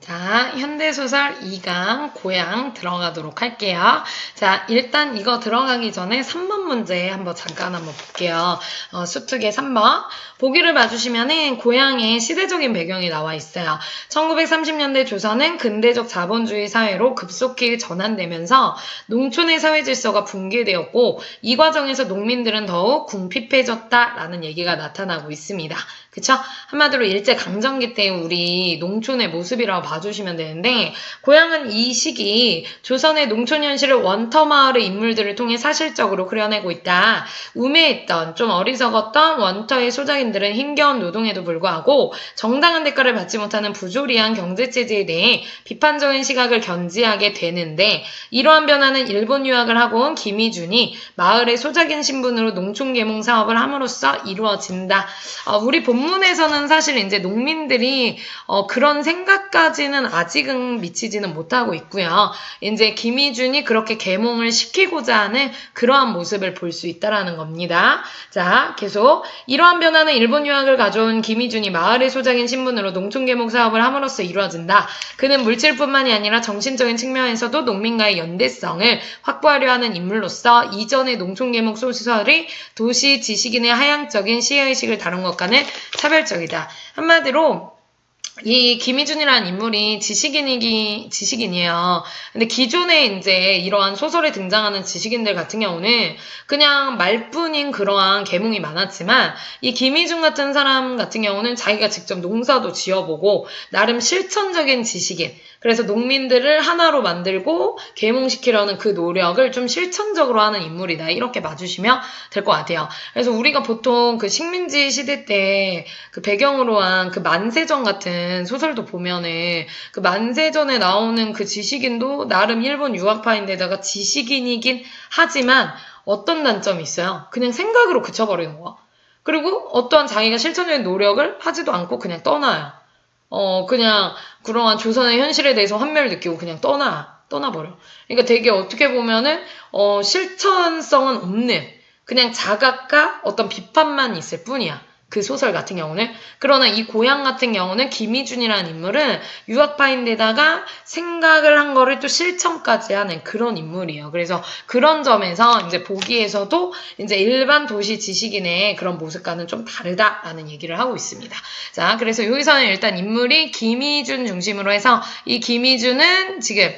자, 현대소설 2강 고향 들어가도록 할게요. 자, 일단 이거 들어가기 전에 3번 문제 한번 잠깐 볼게요. 수특의 3번. 보기를 봐주시면은 고향의 시대적인 배경이 나와 있어요. 1930년대 조선은 근대적 자본주의 사회로 급속히 전환되면서 농촌의 사회 질서가 붕괴되었고 이 과정에서 농민들은 더욱 궁핍해졌다라는 얘기가 나타나고 있습니다. 그쵸? 한마디로 일제강점기 때 우리 농촌의 모습이라고 봐주시면 되는데 고향은 이 시기 조선의 농촌 현실을 원터마을의 인물들을 통해 사실적으로 그려내고 있다. 우매했던 좀 어리석었던 원터의 소작인들은 힘겨운 노동에도 불구하고 정당한 대가를 받지 못하는 부조리한 경제체제에 대해 비판적인 시각을 견지하게 되는데 이러한 변화는 일본 유학을 하고 온 김희준이 마을의 소작인 신분으로 농촌 계몽 사업을 함으로써 이루어진다. 우리 본문에서는 사실 이제 농민들이 그런 생각까지는 아직은 미치지는 못하고 있고요. 이제 김희준이 그렇게 계몽을 시키고자 하는 그러한 모습을 볼 수 있다라는 겁니다. 자, 계속 이러한 변화는 일본 유학을 가져온 김희준이 마을의 소작인 신분으로 농촌 계몽 사업을 함으로써 이루어진다. 그는 물질뿐만이 아니라 정신적인 측면에서도 농민과의 연대성을 확보하려 하는 인물로서 이전의 농촌 계몽 소설이 도시 지식인의 하향적인 시혜의식을 다룬 것과는 차별적이다. 한마디로 이 김희준이라는 인물이 지식인이에요. 근데 기존에 이제 이러한 소설에 등장하는 지식인들 같은 경우는 그냥 말뿐인 그러한 계몽이 많았지만 이 김희준 같은 사람 같은 경우는 자기가 직접 농사도 지어보고 나름 실천적인 지식인, 그래서 농민들을 하나로 만들고 계몽시키려는 그 노력을 좀 실천적으로 하는 인물이다. 이렇게 봐주시면 될 것 같아요. 그래서 우리가 보통 그 식민지 시대 때 그 배경으로 한 그 만세전 같은 소설도 보면은 그 만세전에 나오는 그 지식인도 나름 일본 유학파인데다가 지식인이긴 하지만 어떤 단점이 있어요? 그냥 생각으로 그쳐버리는 거야. 그리고 어떠한 자기가 실천적인 노력을 하지도 않고 그냥 떠나요. 그냥 그러한 조선의 현실에 대해서 환멸을 느끼고 그냥 떠나버려. 그러니까 되게 어떻게 보면은, 실천성은 없는, 그냥 자각과 어떤 비판만 있을 뿐이야. 그 소설 같은 경우는. 그러나 이 고향 같은 경우는 김희준이라는 인물은 유학파인데다가 생각을 한 거를 또 실천까지 하는 그런 인물이에요. 그래서 그런 점에서 이제 보기에서도 이제 일반 도시 지식인의 그런 모습과는 좀 다르다라는 얘기를 하고 있습니다. 자, 그래서 여기서는 일단 인물이 김희준 중심으로 해서 이 김희준은 지금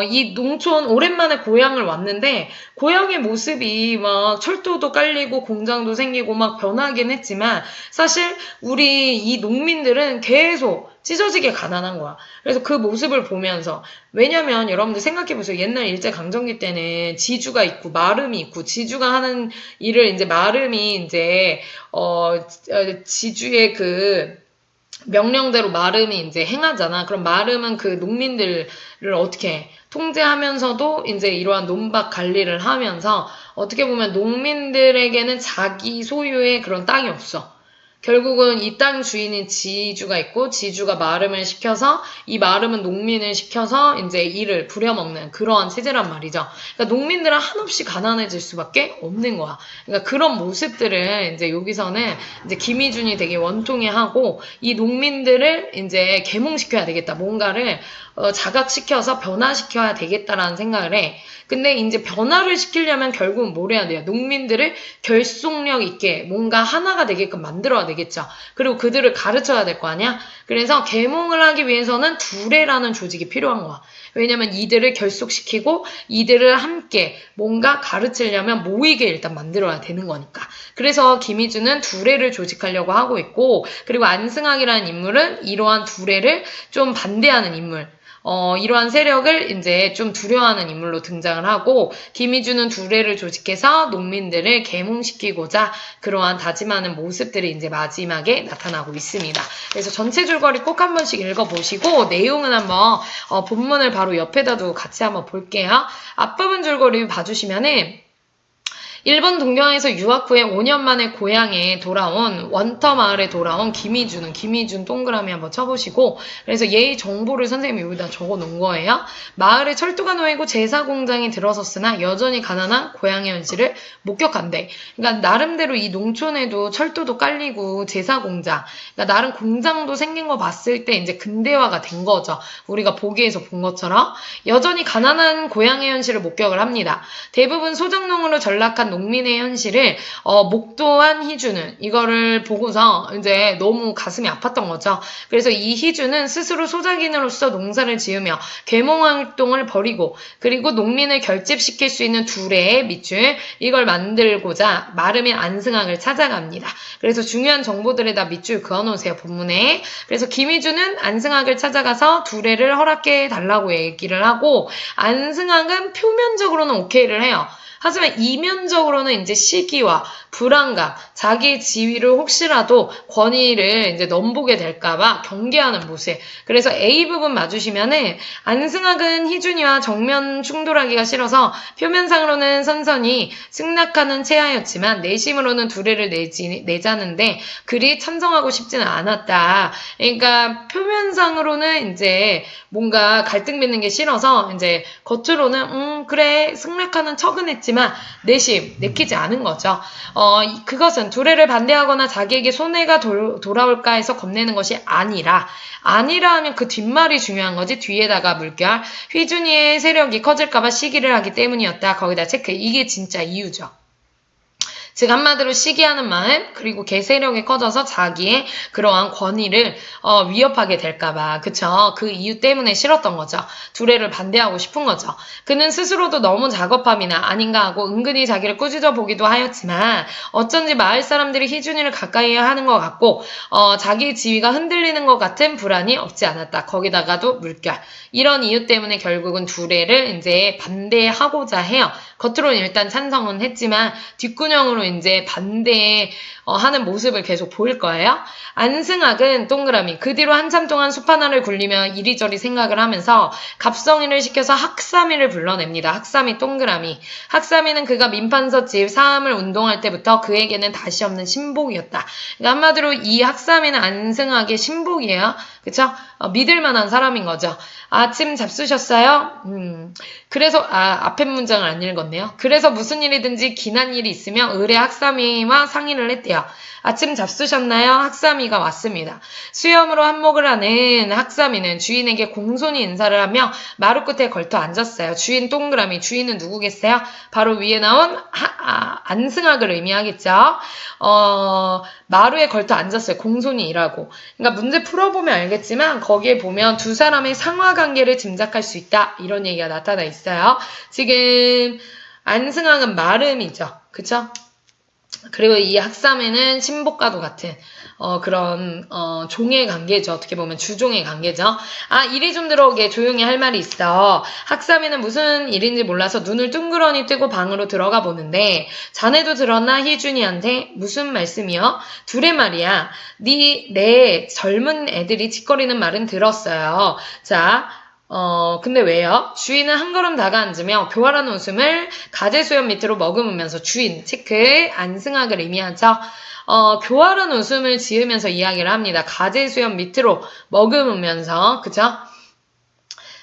이 농촌 오랜만에 고향을 왔는데 고향의 모습이 막 철도도 깔리고 공장도 생기고 막 변하긴 했지만 사실 우리 이 농민들은 계속 찢어지게 가난한 거야. 그래서 그 모습을 보면서 왜냐면 여러분들 생각해보세요. 옛날 일제강점기 때는 지주가 있고 마름이 있고 지주가 하는 일을 이제 마름이 이제 지주의 그 명령대로 마름이 이제 행하잖아. 그럼 마름은 그 농민들을 어떻게 해? 통제하면서도 이제 이러한 논밭 관리를 하면서 어떻게 보면 농민들에게는 자기 소유의 그런 땅이 없어. 결국은 이 땅 주인인 지주가 있고 지주가 마름을 시켜서 이 마름은 농민을 시켜서 이제 일을 부려먹는 그러한 체제란 말이죠. 그러니까 농민들은 한없이 가난해질 수밖에 없는 거야. 그러니까 그런 모습들을 이제 여기서는 이제 김희준이 되게 원통해하고 이 농민들을 이제 계몽시켜야 되겠다. 뭔가를 자각시켜서 변화시켜야 되겠다라는 생각을 해. 근데 이제 변화를 시키려면 결국은 뭘 해야 돼요? 농민들을 결속력 있게 뭔가 하나가 되게끔 만들어야 되겠죠. 그리고 그들을 가르쳐야 될 거 아니야? 그래서 계몽을 하기 위해서는 두레라는 조직이 필요한 거야. 왜냐면 이들을 결속시키고 이들을 함께 뭔가 가르치려면 모이게 일단 만들어야 되는 거니까. 그래서 김희준은 두레를 조직하려고 하고 있고, 그리고 안승학이라는 인물은 이러한 두레를 좀 반대하는 인물. 이러한 세력을 이제 좀 두려워하는 인물로 등장을 하고 김희준은 두레를 조직해서 농민들을 계몽시키고자 그러한 다짐하는 모습들이 이제 마지막에 나타나고 있습니다. 그래서 전체 줄거리 꼭 한 번씩 읽어보시고 내용은 한번 본문을 바로 옆에다 두고 같이 한번 볼게요. 앞부분 줄거리 봐주시면은 일본 동경에서 유학 후에 5년 만에 고향에 돌아온 원터 마을에 돌아온 김희준 동그라미 한번 쳐보시고 그래서 얘의 정보를 선생님이 여기다 적어 놓은 거예요. 마을에 철도가 놓이고 제사 공장이 들어섰으나 여전히 가난한 고향의 현실을 목격한대. 그러니까 나름대로 이 농촌에도 철도도 깔리고 제사 공장, 그러니까 나름 공장도 생긴 거 봤을 때 이제 근대화가 된 거죠. 우리가 보기에서 본 것처럼 여전히 가난한 고향의 현실을 목격을 합니다. 대부분 소작농으로 전락한 농민의 현실을 목도한 희주는 이거를 보고서 이제 너무 가슴이 아팠던 거죠. 그래서 이 희주는 스스로 소작인으로서 농사를 지으며 계몽활동을 벌이고 그리고 농민을 결집시킬 수 있는 두레의 밑줄 이걸 만들고자 마름의 안승학을 찾아갑니다. 그래서 중요한 정보들에 다 밑줄 그어놓으세요. 본문에. 그래서 김희주는 안승학을 찾아가서 두레를 허락해 달라고 얘기를 하고 안승학은 표면적으로는 오케이를 해요. 하지만 이면적으로는 이제 시기와 불안감, 자기의 지위를 혹시라도 권위를 이제 넘보게 될까봐 경계하는 모습. 그래서 A 부분 맞으시면은 안승학은 희준이와 정면 충돌하기가 싫어서 표면상으로는 선선히 승낙하는 체하였지만 내심으로는 두레를 내자는데 그리 찬성하고 싶지는 않았다. 그러니까 표면상으로는 이제 뭔가 갈등 빚는 게 싫어서 이제 겉으로는 그래 승낙하는 척은 했지만 내심 내키지 않은 거죠. 그것은 두레를 반대하거나 자기에게 손해가 돌아올까 해서 겁내는 것이 아니라 하면 그 뒷말이 중요한 거지. 뒤에다가 물결 휘준이의 세력이 커질까봐 시기를 하기 때문이었다. 거기다 체크. 이게 진짜 이유죠. 즉 한마디로 시기하는 마음 그리고 걔 세력이 커져서 자기의 그러한 권위를 위협하게 될까봐 그쵸? 그 이유 때문에 싫었던 거죠. 두레를 반대하고 싶은 거죠. 그는 스스로도 너무 작업함이나 아닌가 하고 은근히 자기를 꾸짖어 보기도 하였지만 어쩐지 마을 사람들이 희준이를 가까이 하는 것 같고 자기의 지위가 흔들리는 것 같은 불안이 없지 않았다. 거기다가도 물결. 이런 이유 때문에 결국은 두레를 이제 반대하고자 해요. 겉으로는 일단 찬성은 했지만 뒷구녕으로 이제 반대하는 모습을 계속 보일 거예요. 안승학은 동그라미 그 뒤로 한참 동안 숲 하나를 굴리며 이리저리 생각을 하면서 갑성이를 시켜서 학삼이를 불러냅니다. 학삼이 동그라미. 학삼이는 그가 민판서집 사암을 운동할 때부터 그에게는 다시 없는 신복이었다. 그러니까 한마디로 이 학삼이는 안승학의 신복이에요. 그쵸? 믿을 만한 사람인 거죠. 아침 잡수셨어요? 그래서 앞에 문장을 안 읽었네요. 그래서 무슨 일이든지 기난 일이 있으면 의뢰 학삼이와 상의를 했대요. 아침 잡수셨나요? 학삼이가 왔습니다. 수염으로 한몫을 하는 학삼이는 주인에게 공손히 인사를 하며 마루 끝에 걸터 앉았어요. 주인 동그라미. 주인은 누구겠어요? 바로 위에 나온 안승학을 의미하겠죠. 마루에 걸터 앉았어요. 공손히 일하고. 그러니까 문제 풀어보면 알겠지만 거기에 보면 두 사람의 상하관계를 짐작할 수 있다. 이런 얘기가 나타나 있어요. 지금 안승학은 마름이죠. 그쵸? 그리고 이 학삼에는 신복과도 같은 그런 종의 관계죠. 어떻게 보면 주종의 관계죠. 일이 좀 들어오게 조용히 할 말이 있어. 학삼이는 무슨 일인지 몰라서 눈을 둥그러니 뜨고 방으로 들어가 보는데 자네도 들었나? 희준이한테. 무슨 말씀이요? 둘의 말이야. 내 젊은 애들이 짓거리는 말은 들었어요. 자, 근데 왜요? 주인은 한 걸음 다가앉으며 교활한 웃음을 가재수염 밑으로 머금으면서 주인, 체크, 안승학을 의미하죠. 교활한 웃음을 지으면서 이야기를 합니다. 가재수염 밑으로 머금으면서, 그쵸?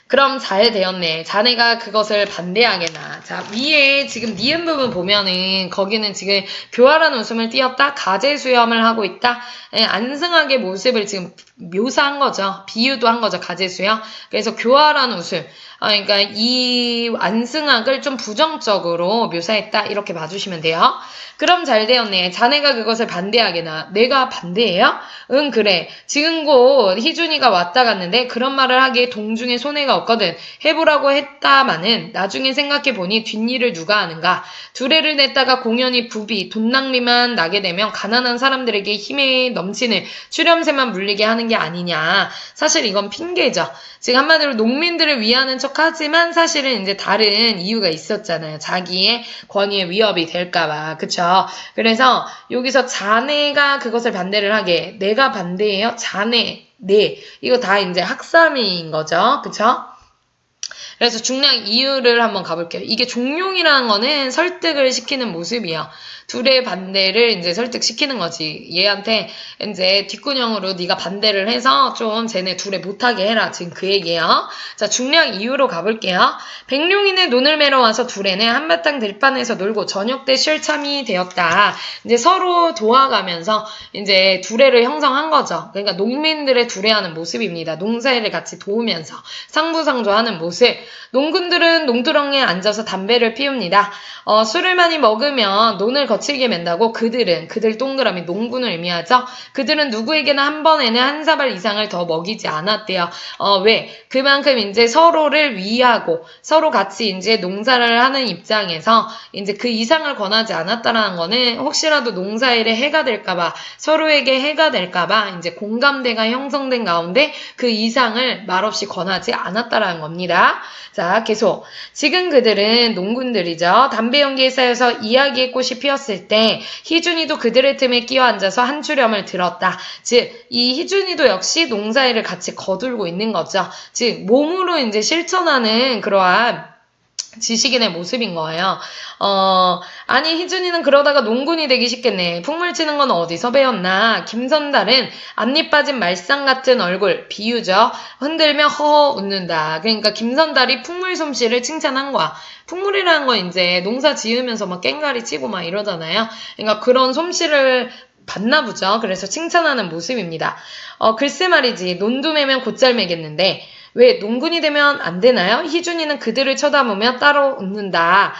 그럼 잘 되었네. 자네가 그것을 반대하게나. 자, 위에 지금 니은 부분 보면은 거기는 지금 교활한 웃음을 띄었다. 가재수염을 하고 있다. 안승학의 모습을 지금 묘사한 거죠. 비유도 한 거죠. 가재수염. 그래서 교활한 웃음. 그러니까 이 안승학을 좀 부정적으로 묘사했다. 이렇게 봐주시면 돼요. 그럼 잘 되었네. 자네가 그것을 반대하게나. 내가 반대해요? 응, 그래. 지금 곧 희준이가 왔다 갔는데 그런 말을 하기에 동중에 손해가 없거든. 해보라고 했다마는 나중에 생각해보니 뒷일을 누가 하는가. 두레를 냈다가 공연히 부비, 돈 낭비만 나게 되면 가난한 사람들에게 힘에 넘치는 출렴새만 물리게 하는 게 아니냐. 사실 이건 핑계죠. 지금 한마디로 농민들을 위하는 척 하지만 사실은 이제 다른 이유가 있었잖아요. 자기의 권위에 위협이 될까봐. 그쵸? 그래서 여기서 자네가 그것을 반대를 하게. 내가 반대해요? 자네, 네. 이거 다 이제 학삼인 거죠. 그쵸? 그래서 중량 이유를 한번 가볼게요. 이게 종용이라는 거는 설득을 시키는 모습이에요. 둘의 반대를 이제 설득시키는 거지. 얘한테 이제 뒷구녕으로 네가 반대를 해서 좀 쟤네 둘에 못하게 해라. 지금 그 얘기예요. 자, 중량 이유로 가볼게요. 백룡이네 논을 매러 와서 둘에는 한바탕 들판에서 놀고 저녁 때 실참이 되었다. 이제 서로 도와가면서 이제 두레를 형성한 거죠. 그러니까 농민들의 두레하는 모습입니다. 농사일을 같이 도우면서 상부상조하는 모습. 농군들은 농두렁에 앉아서 담배를 피웁니다. 술을 많이 먹으면 논을 거칠게 맨다고 그들 동그라미 농군을 의미하죠. 그들은 누구에게나 한 번에는 한 사발 이상을 더 먹이지 않았대요. 왜? 그만큼 이제 서로를 위하고 서로 같이 이제 농사를 하는 입장에서 이제 그 이상을 권하지 않았다라는 거는 혹시라도 농사일에 해가 될까봐 서로에게 해가 될까봐 이제 공감대가 형성된 가운데 그 이상을 말없이 권하지 않았다라는 겁니다. 자, 계속. 지금 그들은 농군들이죠. 담배 연기에 쌓여서 이야기의 꽃이 피었을 때 희준이도 그들의 틈에 끼어 앉아서 한 주렴을 들었다. 즉, 이 희준이도 역시 농사일을 같이 거들고 있는 거죠. 즉, 몸으로 이제 실천하는 그러한 지식인의 모습인 거예요. 아니 희준이는 그러다가 농군이 되기 쉽겠네. 풍물 치는 건 어디서 배웠나. 김선달은 앞니 빠진 말상 같은 얼굴, 비유죠. 흔들며 허허 웃는다. 그러니까 김선달이 풍물 솜씨를 칭찬한 거야. 풍물이라는 건 이제 농사 지으면서 막 깽가리 치고 막 이러잖아요. 그러니까 그런 솜씨를 봤나 보죠. 그래서 칭찬하는 모습입니다. 글쎄 말이지. 논두매면 곧잘 매겠는데 왜 농군이 되면 안 되나요? 희준이는 그들을 쳐다보며 따로 웃는다.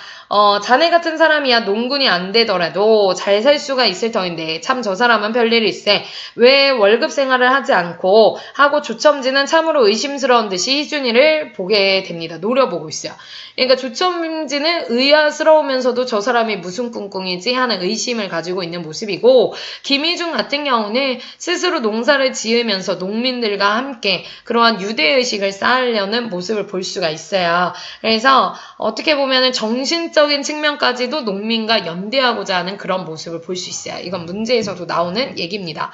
자네 같은 사람이야 농군이 안 되더라도 잘 살 수가 있을 터인데 참 저 사람은 별일일세. 왜 월급 생활을 하지 않고 하고 조첨지는 참으로 의심스러운 듯이 희준이를 보게 됩니다. 노려보고 있어요. 그러니까 조첨지는 의아스러우면서도 저 사람이 무슨 꿍꿍이지 하는 의심을 가지고 있는 모습이고 김희중 같은 경우는 스스로 농사를 지으면서 농민들과 함께 그러한 유대의식을 쌓으려는 모습을 볼 수가 있어요. 그래서 어떻게 보면 정신적인 측면까지도 농민과 연대하고자 하는 그런 모습을 볼 수 있어요. 이건 문제에서도 나오는 얘기입니다.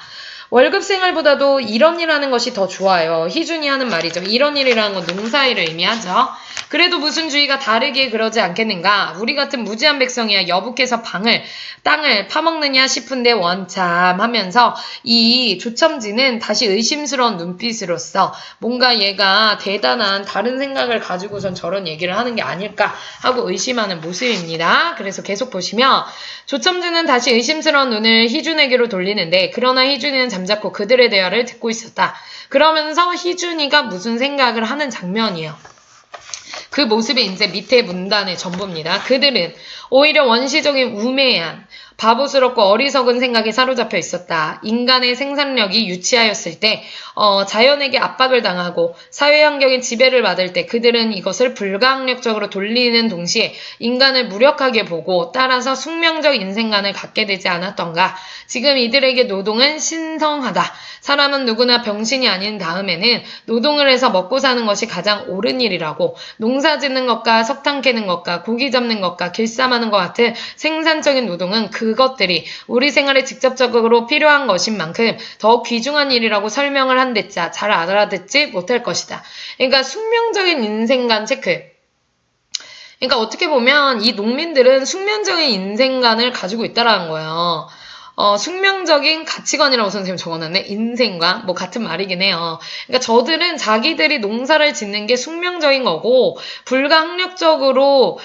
월급 생활보다도 이런 일 하는 것이 더 좋아요. 희준이 하는 말이죠. 이런 일이라는 건 농사일을 의미하죠. 그래도 무슨 주의가 다르게 그러지 않겠는가. 우리 같은 무지한 백성이야 여북해서 땅을 파먹느냐 싶은데 원참 하면서 이 조첨지는 다시 의심스러운 눈빛으로써 뭔가 얘가 대단한 다른 생각을 가지고선 저런 얘기를 하는 게 아닐까 하고 의심하는 모습입니다. 그래서 계속 보시면 조첨지는 다시 의심스러운 눈을 희준에게로 돌리는데 그러나 희준이는 잠자코 그들의 대화를 듣고 있었다. 그러면서 희준이가 무슨 생각을 하는 장면이에요. 그 모습이 이제 밑에 문단의 전부입니다. 그들은 오히려 원시적인 우매한 바보스럽고 어리석은 생각에 사로잡혀 있었다. 인간의 생산력이 유치하였을 때 자연에게 압박을 당하고 사회환경의 지배를 받을 때 그들은 이것을 불가항력적으로 돌리는 동시에 인간을 무력하게 보고 따라서 숙명적 인생관을 갖게 되지 않았던가. 지금 이들에게 노동은 신성하다. 사람은 누구나 병신이 아닌 다음에는 노동을 해서 먹고 사는 것이 가장 옳은 일이라고. 농사 짓는 것과 석탄 캐는 것과 고기 잡는 것과 길쌈하는 것 같은 생산적인 노동은 그것들이 우리 생활에 직접적으로 필요한 것인 만큼 더 귀중한 일이라고 설명을 한 데짜 잘 알아듣지 못할 것이다. 그러니까 숙명적인 인생관 체크. 그러니까 어떻게 보면 이 농민들은 숙명적인 인생관을 가지고 있다라는 거예요. 숙명적인 가치관이라고 선생님 적어놨네. 인생과 뭐 같은 말이긴 해요. 그러니까 저들은 자기들이 농사를 짓는 게 숙명적인 거고 불가항력적으로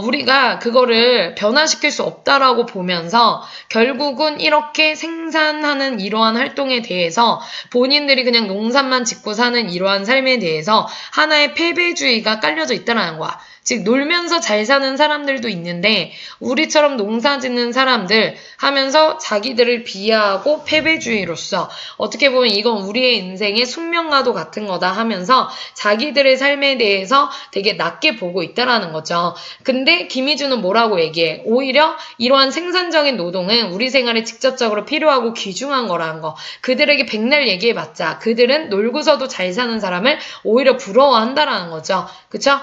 우리가 그거를 변화시킬 수 없다라고 보면서 결국은 이렇게 생산하는 이러한 활동에 대해서 본인들이 그냥 농사만 짓고 사는 이러한 삶에 대해서 하나의 패배주의가 깔려져 있다는 거야. 즉 놀면서 잘 사는 사람들도 있는데 우리처럼 농사 짓는 사람들 하면서 자기들을 비하하고 패배주의로서 어떻게 보면 이건 우리의 인생의 숙명과도 같은 거다 하면서 자기들의 삶에 대해서 되게 낮게 보고 있다라는 거죠. 근데 김희준은 뭐라고 얘기해? 오히려 이러한 생산적인 노동은 우리 생활에 직접적으로 필요하고 귀중한 거라는 거. 그들에게 백날 얘기해봤자 그들은 놀고서도 잘 사는 사람을 오히려 부러워한다라는 거죠. 그쵸?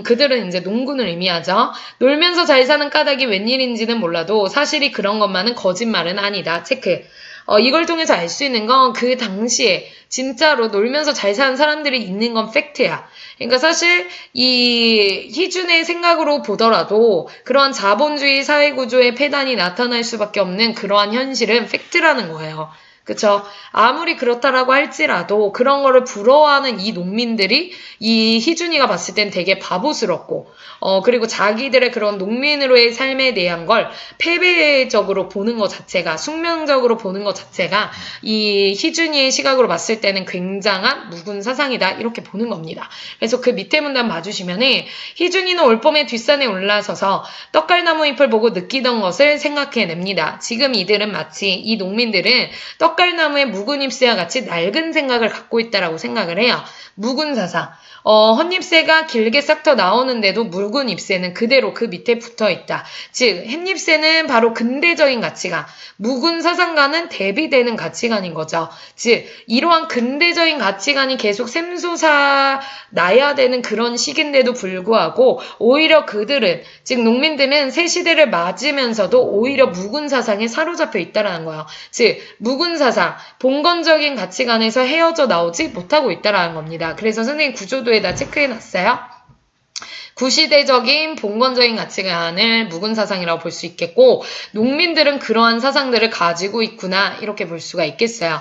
그들은 이제 농군을 의미하죠. 놀면서 잘 사는 까닭이 웬일인지는 몰라도 사실이 그런 것만은 거짓말은 아니다. 체크. 이걸 통해서 알 수 있는 건 그 당시에 진짜로 놀면서 잘 사는 사람들이 있는 건 팩트야. 그러니까 사실 이 희준의 생각으로 보더라도 그러한 자본주의 사회구조의 폐단이 나타날 수밖에 없는 그러한 현실은 팩트라는 거예요. 그쵸? 아무리 그렇다라고 할지라도 그런 거를 부러워하는 이 농민들이 이 희준이가 봤을 땐 되게 바보스럽고, 그리고 자기들의 그런 농민으로의 삶에 대한 걸 패배적으로 보는 것 자체가, 숙명적으로 보는 것 자체가 이 희준이의 시각으로 봤을 때는 굉장한 묵은 사상이다. 이렇게 보는 겁니다. 그래서 그 밑에 문단 봐주시면은 희준이는 올봄에 뒷산에 올라서서 떡갈나무 잎을 보고 느끼던 것을 생각해냅니다. 지금 이들은 마치 이 농민들은 떡갈나무의 묵은 잎새와 같이 낡은 생각을 갖고 있다라고 생각을 해요. 묵은 사상. 헛잎새가 길게 싹터 나오는데도 묵은 잎새는 그대로 그 밑에 붙어 있다. 즉, 햇잎새는 바로 근대적인 가치관, 묵은 사상과는 대비되는 가치관인 거죠. 즉, 이러한 근대적인 가치관이 계속 샘솟아 나야 되는 그런 시기인데도 불구하고 오히려 그들은, 즉 농민들은 새 시대를 맞으면서도 오히려 묵은 사상에 사로잡혀 있다라는 거예요. 즉, 묵은 사상, 봉건적인 가치관에서 헤어져 나오지 못하고 있다라는 겁니다. 그래서 선생님 구조도에다 체크해놨어요. 구시대적인 봉건적인 가치관을 묵은 사상이라고 볼 수 있겠고, 농민들은 그러한 사상들을 가지고 있구나 이렇게 볼 수가 있겠어요.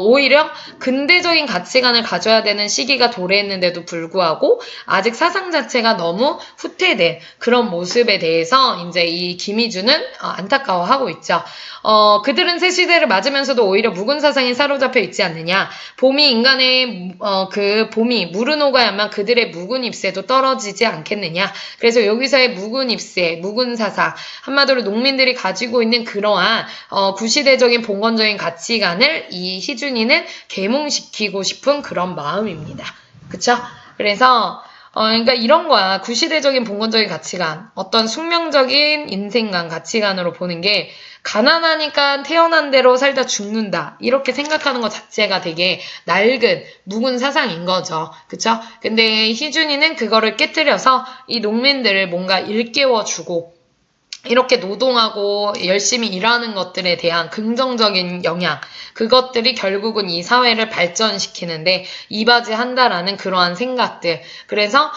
오히려 근대적인 가치관을 가져야 되는 시기가 도래했는데도 불구하고 아직 사상 자체가 너무 후퇴된 그런 모습에 대해서 이제 이 김희준은 안타까워하고 있죠. 그들은 새 시대를 맞으면서도 오히려 묵은 사상에 사로잡혀 있지 않느냐. 봄이 인간의 봄이 물은 오가야만 그들의 묵은 잎새도 떨어지지 않겠느냐. 그래서 여기서의 묵은 잎새, 묵은 사상, 한마디로 농민들이 가지고 있는 그러한 구시대적인 봉건적인 가치관을 이 희준이는 계몽시키고 싶은 그런 마음입니다. 그쵸? 그래서 그러니까 이런 거야. 구시대적인 봉건적인 가치관, 어떤 숙명적인 인생관, 가치관으로 보는 게 가난하니까 태어난 대로 살다 죽는다. 이렇게 생각하는 것 자체가 되게 낡은, 묵은 사상인 거죠. 그쵸? 근데 희준이는 그거를 깨뜨려서 이 농민들을 뭔가 일깨워주고, 이렇게 노동하고 열심히 일하는 것들에 대한 긍정적인 영향, 그것들이 결국은 이 사회를 발전시키는데 이바지한다라는 그러한 생각들. 그래서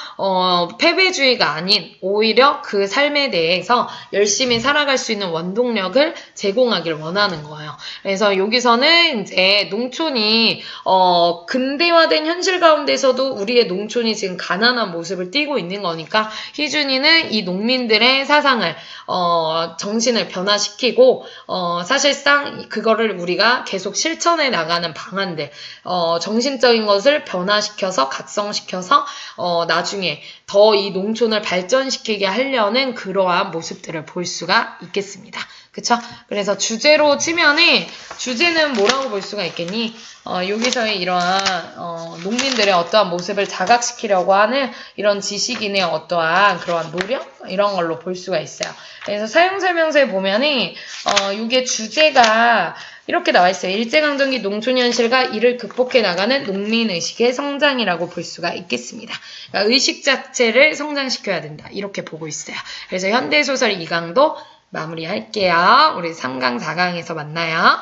패배주의가 아닌 오히려 그 삶에 대해서 열심히 살아갈 수 있는 원동력을 제공하길 원하는 거예요. 그래서 여기서는 이제 농촌이 근대화된 현실 가운데서도 우리의 농촌이 지금 가난한 모습을 띠고 있는 거니까 희준이는 이 농민들의 사상을 정신을 변화시키고, 사실상 그거를 우리가 계속 실천해 나가는 방안들, 정신적인 것을 변화시켜서, 각성시켜서, 나중에 더 이 농촌을 발전시키게 하려는 그러한 모습들을 볼 수가 있겠습니다. 그쵸? 그래서 주제로 치면은, 주제는 뭐라고 볼 수가 있겠니? 여기서의 이러한, 농민들의 어떠한 모습을 자각시키려고 하는 이런 지식인의 어떠한 그러한 노력? 이런 걸로 볼 수가 있어요. 그래서 사용설명서에 보면은, 이게 주제가 이렇게 나와 있어요. 일제강점기 농촌 현실과 이를 극복해 나가는 농민의식의 성장이라고 볼 수가 있겠습니다. 그러니까 의식 자체를 성장시켜야 된다. 이렇게 보고 있어요. 그래서 현대소설 2강도 마무리할게요. 우리 3강, 4강에서 만나요.